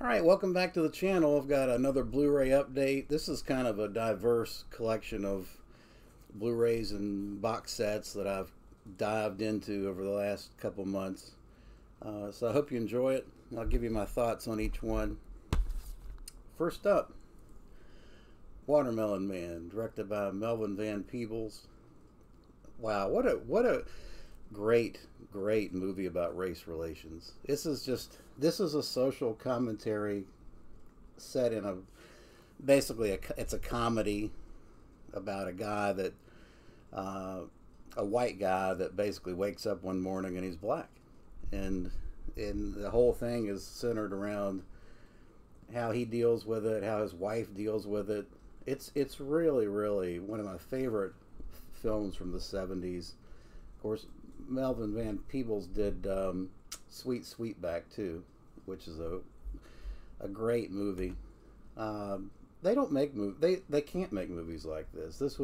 Alright, welcome back to the channel. I've got another Blu-ray update. This is kind of a diverse collection of Blu-rays and box sets that I've dived into over the last couple months. So I hope you enjoy it. I'll give you my thoughts on each one. First up, Watermelon Man, directed by Melvin Van Peebles. Wow, what a great movie about race relations. This is a social commentary set in it's a comedy about a guy that a white guy that basically wakes up one morning and he's black, and the whole thing is centered around how he deals with it, how his wife deals with it. It's really one of my favorite films from the 70s. Of course, Melvin Van Peebles did Sweet Sweetback too, which is a great movie. They don't make they can't make movies like this. This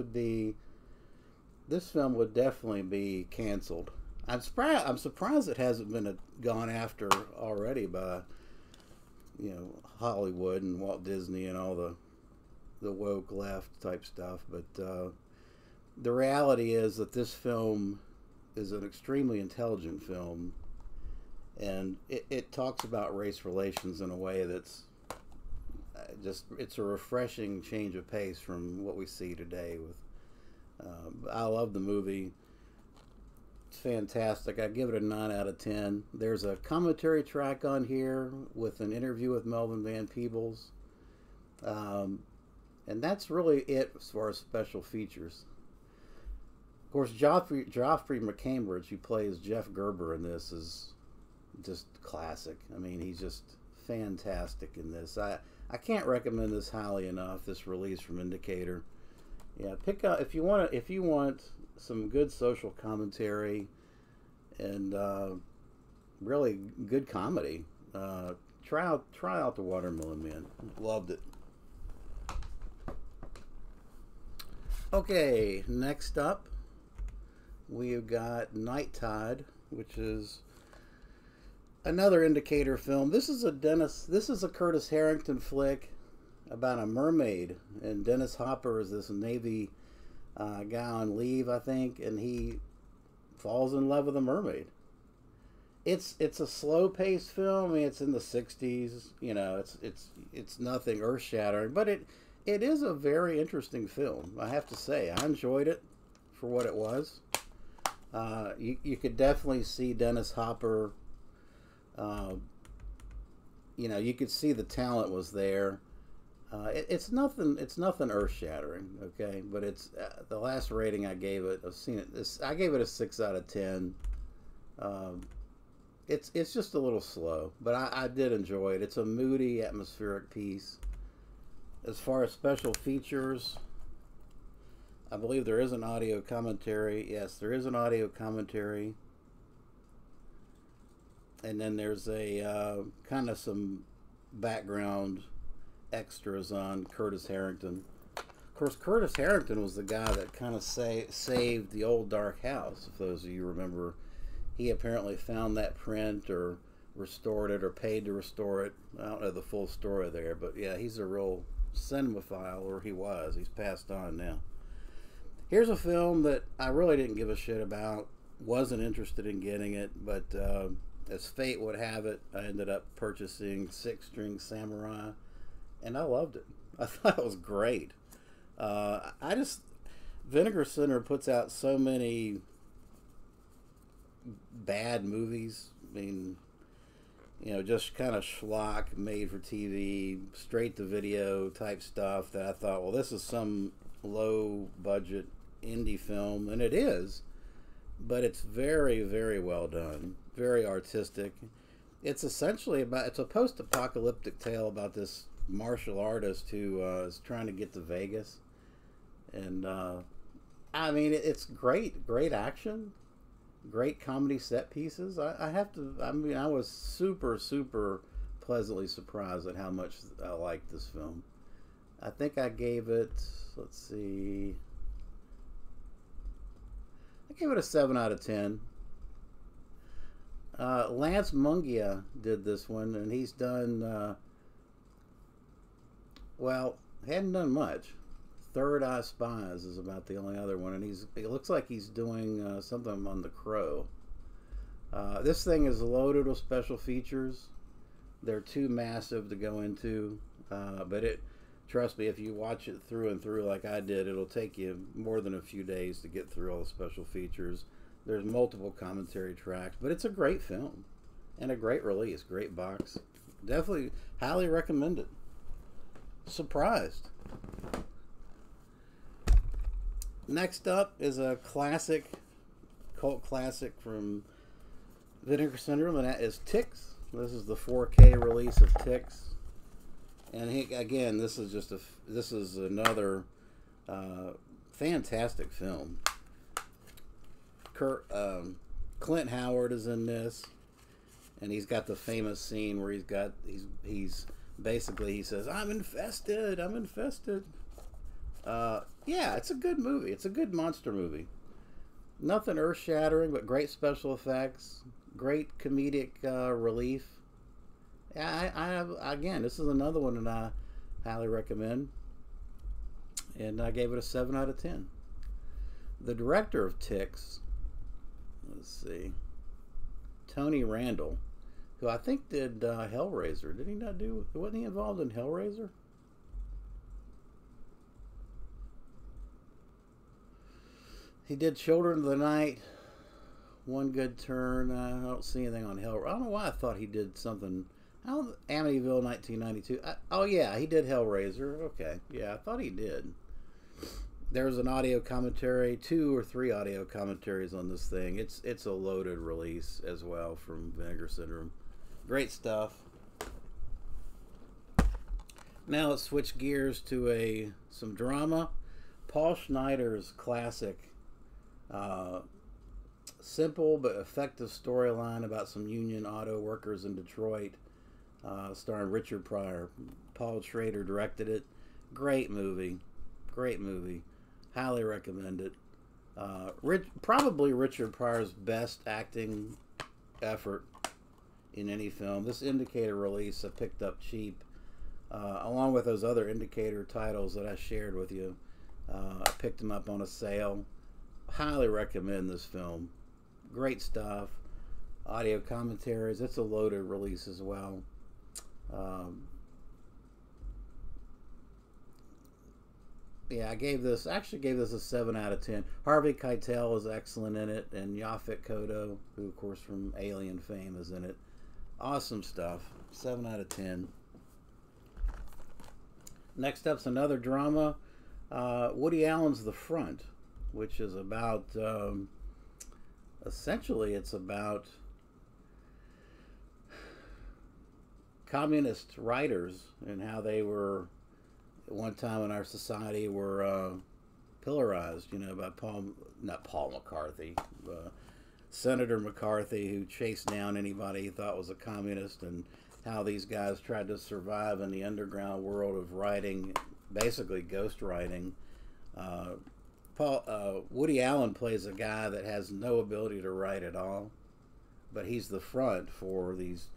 film would definitely be canceled. I'm surprised it hasn't been gone after already by Hollywood and Walt Disney and all the woke left type stuff. But the reality is that this film is an extremely intelligent film, and it talks about race relations in a way that's it's a refreshing change of pace from what we see today. I love the movie. It's fantastic. I give it a 9 out of 10. There's a commentary track on here with an interview with Melvin Van Peebles, and that's really it as far as special features. Of course, Joffrey McCambridge, who plays Jeff Gerber in this, is just classic. I mean, he's just fantastic in this. I can't recommend this highly enough. This release from Indicator. Yeah, pick up if you want some good social commentary and really good comedy. Try out the Watermelon Man. Loved it. Okay, next up, we've got Night Tide, which is another Indicator film. This is a Curtis Harrington flick about a mermaid, and Dennis Hopper is this Navy guy on leave, I think, and he falls in love with a mermaid. It's a slow-paced film. I mean, it's in the 60s. It's nothing earth-shattering, but it is a very interesting film, I have to say. I enjoyed it for what it was. You could definitely see Dennis Hopper. You could see the talent was there. It's nothing earth-shattering, okay? But it's the last rating I gave it. I gave it a 6 out of 10. It's just a little slow, but I did enjoy it. It's a moody, atmospheric piece. As far as special features, I believe there is an audio commentary. Yes, there is an audio commentary. And then there's a kind of some background extras on Curtis Harrington. Of course, Curtis Harrington was the guy that kind of saved the old Dark House. If those of you remember, he apparently found that print or restored it or paid to restore it. I don't know the full story there, but yeah, he's a real cinemaphile, or he was. He's passed on now. Here's a film that I really didn't give a shit about. Wasn't interested in getting it, but as fate would have it, I ended up purchasing Six String Samurai, and I loved it. I thought it was great. Vinegar Center puts out so many bad movies. I mean, just kind of schlock, made for TV, straight to video type stuff that I thought, well, this is some low budget indie film, and it is, but it's very well done, very artistic. It's essentially it's a post-apocalyptic tale about this martial artist who is trying to get to Vegas, and I mean, it's great action, great comedy set pieces. I was super pleasantly surprised at how much I liked this film. I think I gave it, let's see, I gave it a 7 out of 10. Lance Mungia did this one, and he's done Well, hadn't done much. Third Eye Spies is about the only other one, and it looks like he's doing something on The Crow. This thing is loaded with special features. They're too massive to go into, but trust me, if you watch it through and through like I did, it'll take you more than a few days to get through all the special features. There's multiple commentary tracks, but it's a great film and a great release, great box. Definitely highly recommend it. Surprised. Next up is a classic, cult classic from Vinegar Syndrome, and that is Ticks. This is the 4K release of Ticks, and again, this is another fantastic film. Clint Howard is in this, and he's got the famous scene where he's basically, he says, "I'm infested. I'm infested." Yeah, it's a good movie. It's a good monster movie. Nothing earth-shattering, but great special effects, great comedic relief. Again, this is another one that I highly recommend, and I gave it a 7 out of 10. The director of Ticks, let's see, Tony Randall, who I think did Hellraiser. Did he not do? Wasn't he involved in Hellraiser? He did Children of the Night, One Good Turn. I don't see anything on Hellraiser. I don't know why I thought he did something. Amityville 1992. Oh, yeah, he did Hellraiser. Okay, yeah, I thought he did. There's an audio commentary, 2 or 3 audio commentaries on this thing. It's a loaded release as well from Vinegar Syndrome. Great stuff. Now let's switch gears to some drama. Paul Schneider's classic, simple but effective storyline about some union auto workers in Detroit, starring Richard Pryor. Paul Schrader directed it. Great movie. Great movie. Highly recommend it. Probably Richard Pryor's best acting effort in any film. This Indicator release I picked up cheap, along with those other Indicator titles that I shared with you. I picked them up on a sale. Highly recommend this film. Great stuff. Audio commentaries. It's a loaded release as well. Yeah, I actually gave this a 7 out of 10. Harvey Keitel is excellent in it, and Yaphet Kotto, who of course from Alien fame, is in it. Awesome stuff. 7 out of 10. Next up's another drama. Woody Allen's The Front, which is about, essentially it's about communist writers and how they were, at one time in our society, were pillarized, by not Paul McCarthy, Senator McCarthy, who chased down anybody he thought was a communist, and how these guys tried to survive in the underground world of writing, basically ghost writing. Woody Allen plays a guy that has no ability to write at all, but he's the front for these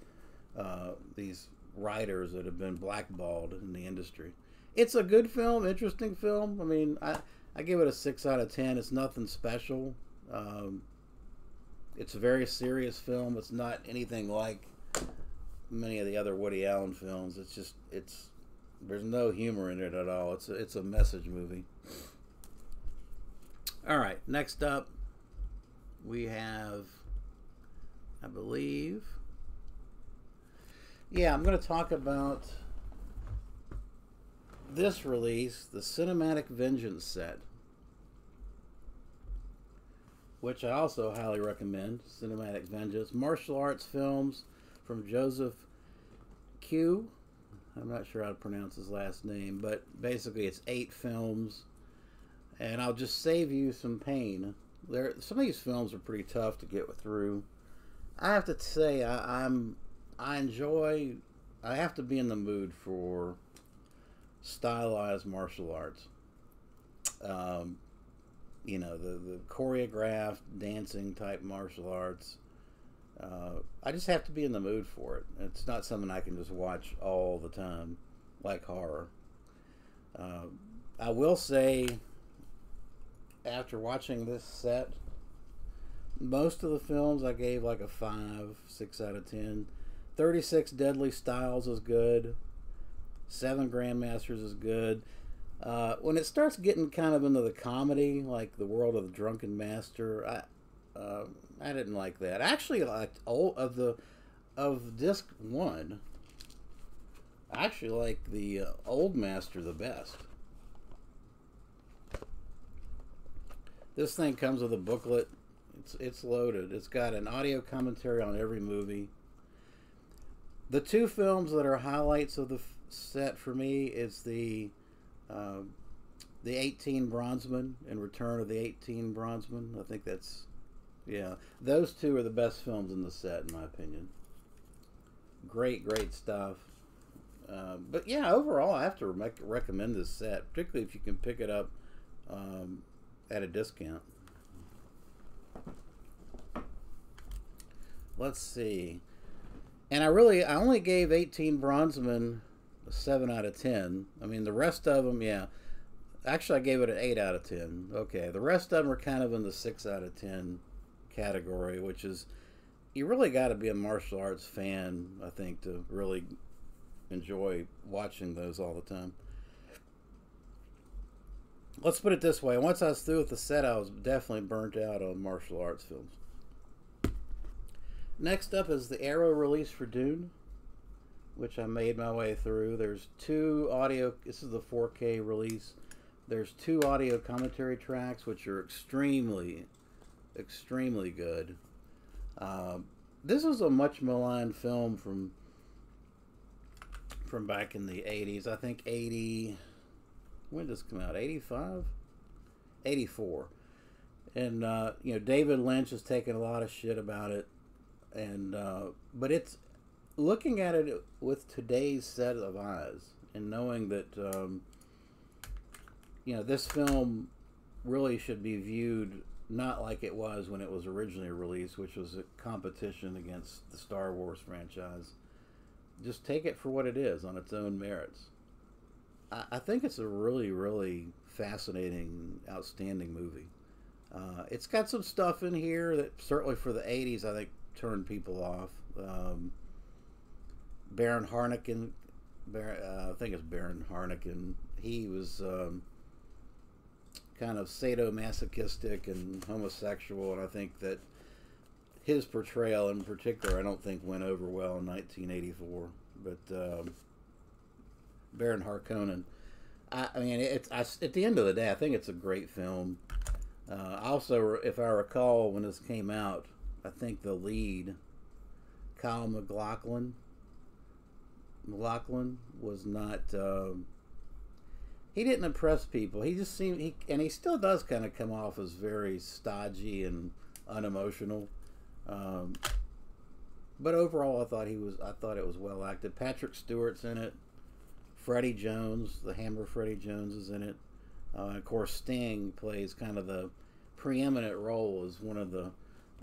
writers that have been blackballed in the industry. It's a good film, interesting film. I mean, I give it a 6 out of 10. It's nothing special. It's a very serious film. It's not anything like many of the other Woody Allen films. There's no humor in it at all. It's a message movie. All right, next up we have, I believe, I'm going to talk about this release, the Cinematic Vengeance set, which I also highly recommend. Cinematic Vengeance, martial arts films from Joseph Q. I'm not sure how to pronounce his last name, but basically it's 8 films, and I'll just save you some pain. Some of these films are pretty tough to get through. I have to say, I have to be in the mood for stylized martial arts. The choreographed dancing type martial arts. I just have to be in the mood for it. It's not something I can just watch all the time, like horror. Uh, I will say, after watching this set, most of the films I gave like a 5, 6 out of 10. 36 Deadly Styles is good. Seven Grandmasters is good. When it starts getting kind of into the comedy, like The World of the Drunken Master, I didn't like that. I actually liked all of disc one. I actually like the Old Master the best. This thing comes with a booklet. It's loaded. It's got an audio commentary on every movie. The two films that are highlights of the set for me is the 18 Bronzeman and Return of the 18 Bronzeman. I think that's, yeah, those two are the best films in the set in my opinion. Great stuff. But yeah, overall I have to recommend this set, particularly if you can pick it up at a discount. Let's see. And I only gave 18 Bronzeman a 7 out of 10. I mean, the rest of them, yeah. Actually, I gave it an 8 out of 10. Okay, the rest of them are kind of in the 6 out of 10 category, which is, you really got to be a martial arts fan, I think, to really enjoy watching those all the time. Let's put it this way. Once I was through with the set, I was definitely burnt out on martial arts films. Next up is the Arrow release for Dune, which I made my way through. There's two audio, this is the 4K release. There's two audio commentary tracks, which are extremely good. This is a much maligned film from back in the 80s. I think 80, when did this come out? 85? 84. And, you know, David Lynch has taken a lot of shit about it. And but it's looking at it with today's set of eyes and knowing that you know, this film really should be viewed not like it was when it was originally released, which was a competition against the Star Wars franchise. Just take it for what it is on its own merits. I think it's a really fascinating, outstanding movie. It's got some stuff in here that certainly for the 80s I think turned people off. Baron Harnicken, I think it's Baron Harnicken. He was kind of sadomasochistic and homosexual, and I think that his portrayal in particular, I don't think went over well in 1984. But Baron Harkonnen, I mean, at the end of the day, I think it's a great film. Also, if I recall, when this came out, I think the lead, Kyle MacLachlan, was not. He didn't impress people. He just seemed, and he still does kind of come off as very stodgy and unemotional. But overall, I thought it was well acted. Patrick Stewart's in it. Freddie Jones, the Hammer Freddie Jones, is in it. And of course, Sting plays kind of the preeminent role as one of the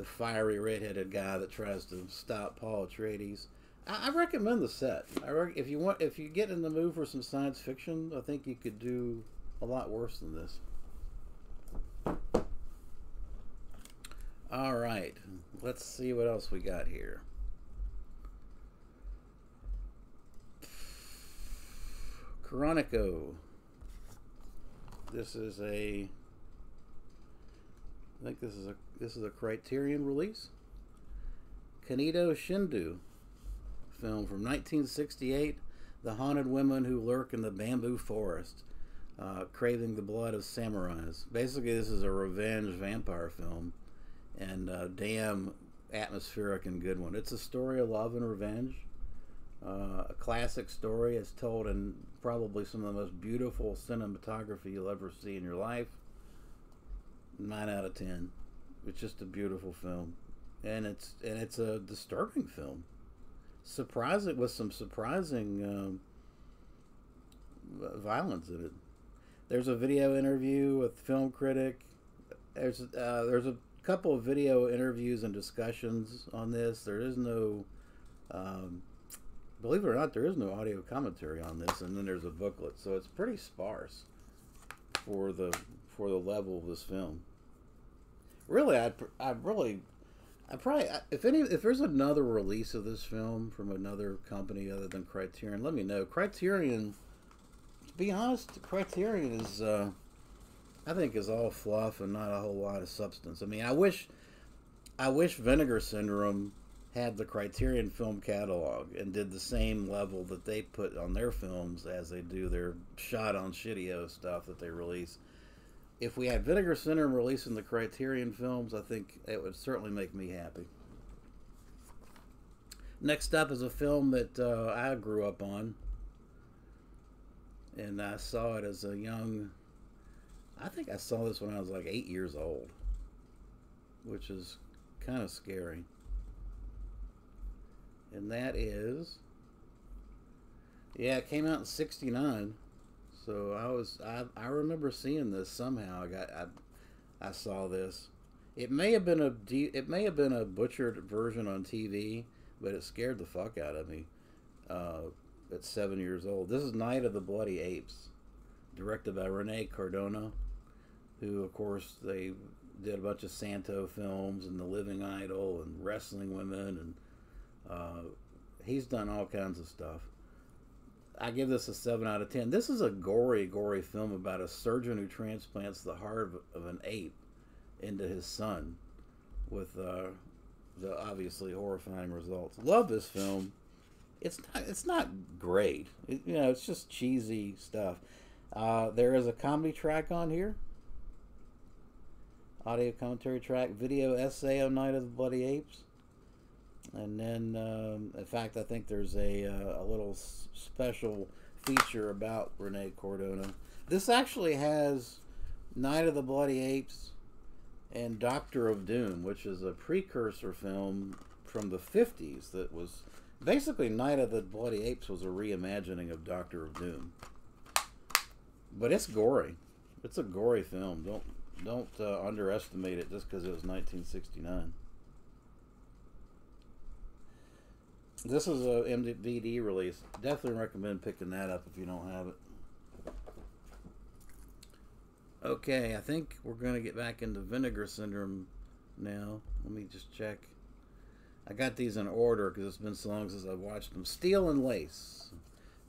fiery redheaded guy that tries to stop Paul Atreides. I recommend the set. If you get in the mood for some science fiction, I think you could do a lot worse than this. All right, let's see what else we got here. Chronico. This is I think this is a Criterion release. Kaneto Shindu film from 1968. The haunted women who lurk in the bamboo forest, craving the blood of samurais. Basically, this is a revenge vampire film, and damn atmospheric and good one. It's a story of love and revenge. A classic story. It's told in probably some of the most beautiful cinematography you'll ever see in your life. 9 out of 10. It's just a beautiful film, and it's a disturbing film. Surprising, with some surprising violence in it. There's a video interview with film critic. There's a couple of video interviews and discussions on this. There is no Believe it or not, there is no audio commentary on this, and then there's a booklet, so it's pretty sparse for the level of this film. Really, I probably, if there's another release of this film from another company other than Criterion, let me know. Criterion, to be honest, Criterion is, I think, is all fluff and not a whole lot of substance. I mean, I wish Vinegar Syndrome had the Criterion film catalog and did the same level that they put on their films as they do their shot on shitty-o stuff that they release. If we had Vinegar Syndrome releasing the Criterion films, I think it would certainly make me happy. Next up is a film that I grew up on, and I saw it as a young... I think I saw this when I was like 8 years old, which is kind of scary. And that is... Yeah, it came out in '69. So I remember seeing this somehow. I saw this. It may have been a butchered version on TV, but it scared the fuck out of me at 7 years old. This is Night of the Bloody Apes, directed by Rene Cardona, who, of course, they did a bunch of Santo films and The Living Idol and Wrestling Women, and he's done all kinds of stuff. I give this a 7 out of 10. This is a gory film about a surgeon who transplants the heart of an ape into his son, with the obviously horrifying results. Love this film. It's not great. It's just cheesy stuff. There is a comedy track on here, audio commentary track, video essay on Night of the Bloody Apes. And then, in fact, I think there's a little special feature about Rene Cardona. This actually has Night of the Bloody Apes and Doctor of Doom, which is a precursor film from the 50s that was... Basically, Night of the Bloody Apes was a reimagining of Doctor of Doom. But it's gory. It's a gory film. Don't underestimate it just because it was 1969. This is a DVD release. Definitely recommend picking that up if you don't have it. Okay, I think we're going to get back into Vinegar Syndrome now. Let me just check. I got these in order because it's been so long since I've watched them. Steel and Lace.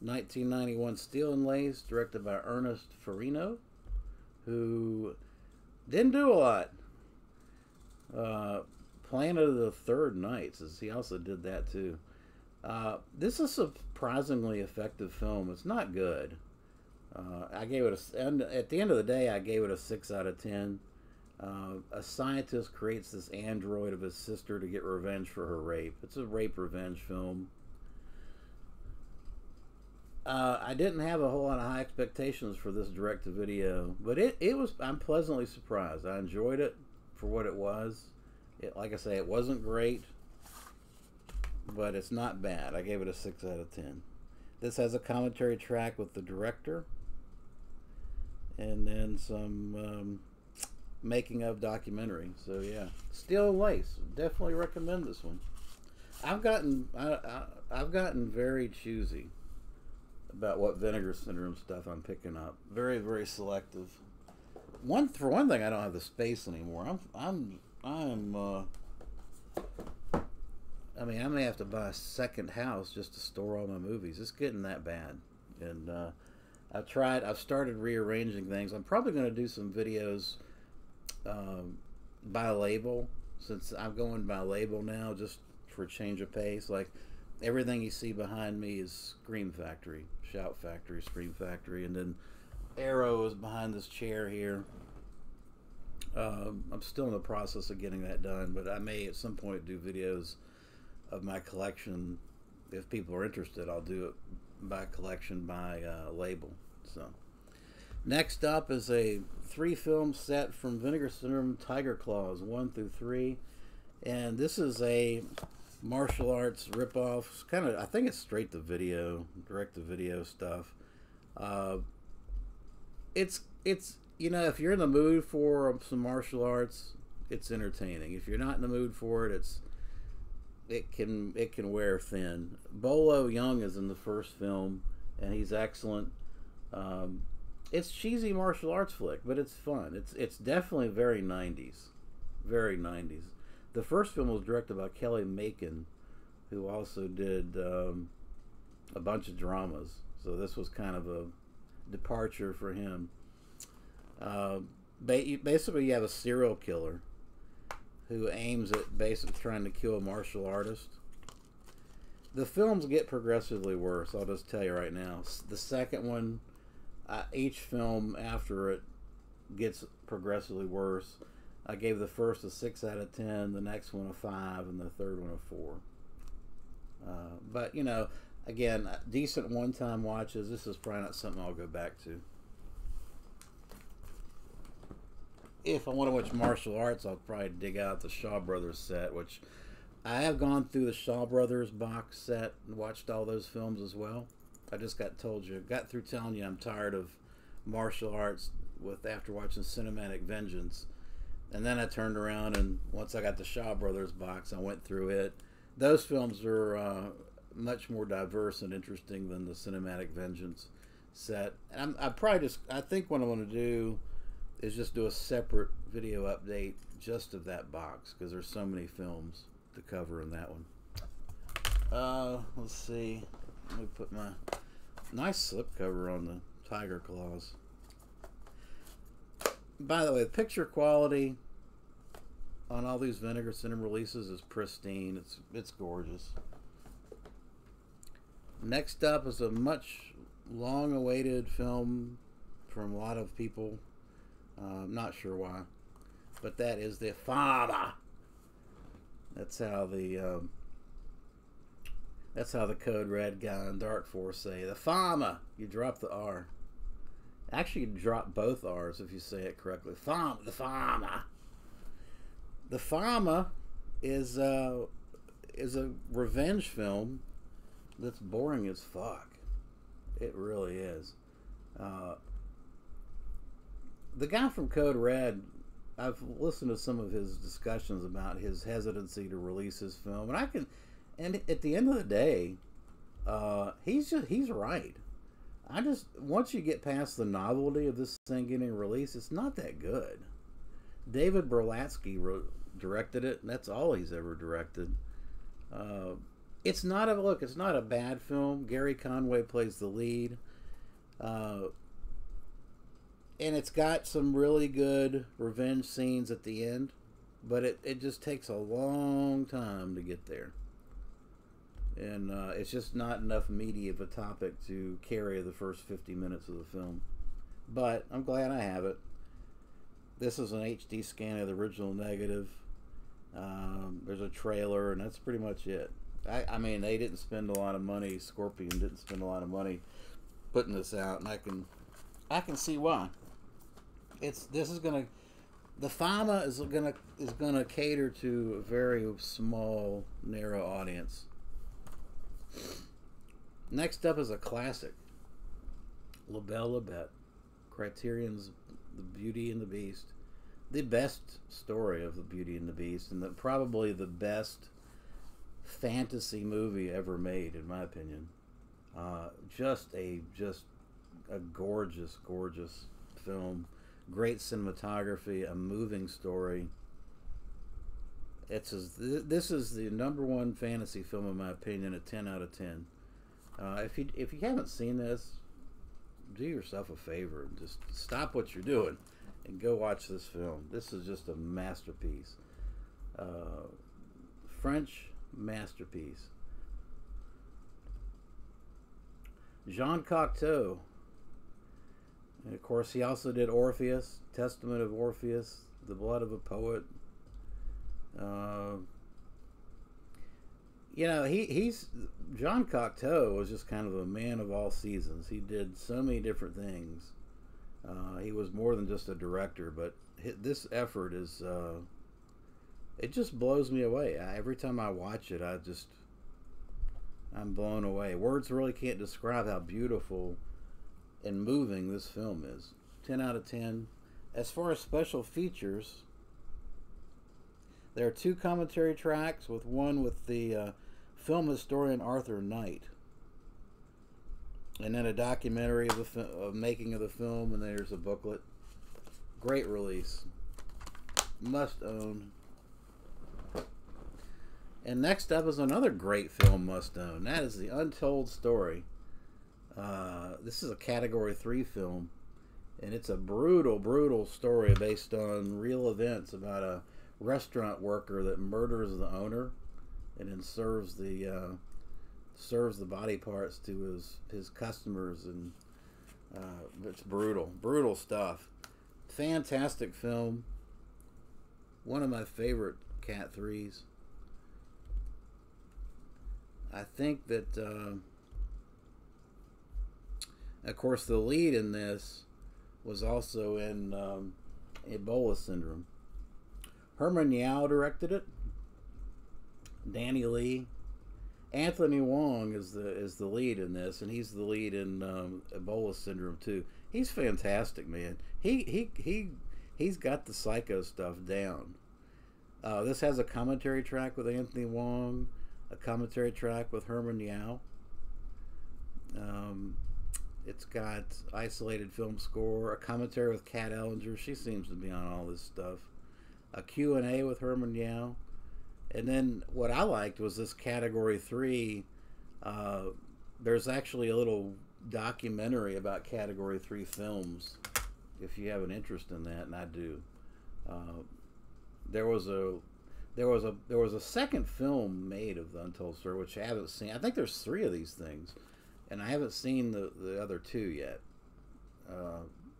1991 Steel and Lace, directed by Ernest Farino, who didn't do a lot. Planet of the Third Nights, he also did that too. This is a surprisingly effective film. It's not good. I gave it at the end of the day, I gave it a 6 out of 10. A scientist creates this android of his sister to get revenge for her rape. It's a rape revenge film. I didn't have a whole lot of high expectations for this direct-to-video, but I'm pleasantly surprised. I enjoyed it for what it was. Like I say, it wasn't great, but it's not bad. I gave it a 6 out of 10. This has a commentary track with the director, and then some making of documentary. So yeah, Steel and Lace. Definitely recommend this one. I've gotten very choosy about what Vinegar Syndrome stuff I'm picking up. Very, very selective. For one thing, I don't have the space anymore. I mean, I may have to buy a second house just to store all my movies. It's getting that bad. And I've started rearranging things. I'm probably going to do some videos by label, since I'm going by label now, just for a change of pace. Like, everything you see behind me is Scream Factory, Shout Factory, Scream Factory, and then Arrow is behind this chair here. I'm still in the process of getting that done, but I may at some point do videos of my collection. If people are interested, I'll do it by collection, by label. So next up is a 3-film set from Vinegar Syndrome, Tiger Claws 1 through 3, and this is a martial arts ripoff. Kind of, I think it's straight to video, direct to video stuff. It's if you're in the mood for some martial arts, it's entertaining. If you're not in the mood for it, it can wear thin. Bolo Young is in the first film, and he's excellent. Um, it's cheesy martial arts flick, but it's fun. It's definitely very 90s, very 90s. The first film was directed by Kelly Macon, who also did a bunch of dramas. So this was kind of a departure for him. Uh, Basically, you have a serial killer who aims at basically trying to kill a martial artist. The films get progressively worse. I'll just tell you right now. The second one, each film after it gets progressively worse. I gave the first a 6 out of 10, the next one a 5, and the third one a 4. But you know, again, decent one-time watches. This is probably not something I'll go back to. If I want to watch martial arts, I'll probably dig out the Shaw Brothers set, which I have gone through the Shaw Brothers box set and watched all those films as well. I just got through telling you I'm tired of martial arts after watching Cinematic Vengeance. And then I turned around, and once I got the Shaw Brothers box, I went through it. Those films are much more diverse and interesting than the Cinematic Vengeance set. And I think what I want to do is just do a separate video update just of that box, because there's so many films to cover in that one. Let's see. Let me put my nice slipcover on the Tiger Claws. By the way, the picture quality on all these Vinegar Cinema releases is pristine. It's gorgeous. Next up is a much long-awaited film from a lot of people. I'm not sure why, but that is The Farmer. That's how the Code Red guy and Dark Force say The Farmer. You drop the R. Actually, you drop both R's if you say it correctly. The Farmer. The Farmer is a revenge film that's boring as fuck. It really is. The guy from Code Red, I've listened to some of his discussions about his hesitancy to release his film, and at the end of the day, he's right. Once you get past the novelty of this thing getting released, it's not that good. David Berlatsky directed it, and that's all he's ever directed. It's not a bad film. Gary Conway plays the lead. And it's got some really good revenge scenes at the end, but it just takes a long time to get there. And it's just not enough meaty of a topic to carry the first 50 minutes of the film. But I'm glad I have it. This is an HD scan of the original negative. There's a trailer, and that's pretty much it. I mean, they didn't spend a lot of money. Scorpion didn't spend a lot of money putting this out, and I can see why. The Fama is gonna cater to a very small, narrow audience. Next up is a classic, La Belle La Bête, Criterion's The Beauty and the Beast, the best story of the Beauty and the Beast, and probably the best fantasy movie ever made, in my opinion. Just a gorgeous, gorgeous film. Great cinematography, a moving story. This is the #1 fantasy film, in my opinion, a 10 out of 10. If you haven't seen this, do yourself a favor and just stop what you're doing and go watch this film. This is just a masterpiece. French masterpiece. Jean Cocteau. And of course, he also did Orpheus, Testament of Orpheus, The Blood of a Poet. He's Jean Cocteau was just kind of a man of all seasons. He did so many different things. He was more than just a director, but this effort is it just blows me away. Every time I watch it, I'm blown away. Words really can't describe how beautiful and moving this film is. 10 out of 10. As far as special features, There are 2 commentary tracks, with one with the film historian Arthur Knight, and then a documentary of the making of the film, and there's a booklet. Great release. Must own. And next up is another great film must own. That is The Untold Story. This is a Category 3 film, and it's a brutal, brutal story based on real events about a restaurant worker that murders the owner and then serves the body parts to his customers, and it's brutal stuff. Fantastic film. One of my favorite Cat 3s. I think that of course the lead in this was also in Ebola Syndrome. Herman Yao directed it. Danny Lee. Anthony Wong is the lead in this, and he's the lead in Ebola Syndrome too. He's fantastic, man. He's got the psycho stuff down. This has a commentary track with Anthony Wong, a commentary track with Herman Yao. It's got isolated film score, a commentary with Kat Ellinger. She seems to be on all this stuff. A Q&A with Herman Yao. And then what I liked was this Category 3. There's actually a little documentary about Category 3 films, if you have an interest in that, and I do. There was a second film made of The Untold Story, which I haven't seen. I think there's 3 of these things, and I haven't seen the other 2 yet.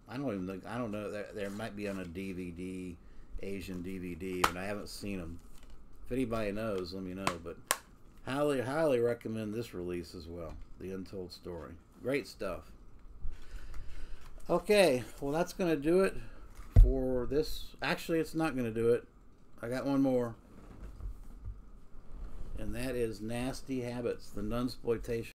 I don't know. There might be on a DVD, Asian DVD, but I haven't seen them. If anybody knows, let me know. But highly recommend this release as well. The Untold Story. Great stuff. Okay, well that's going to do it for this. Actually, it's not going to do it. I got one more. And that is Nasty Habits, the Nunsploitation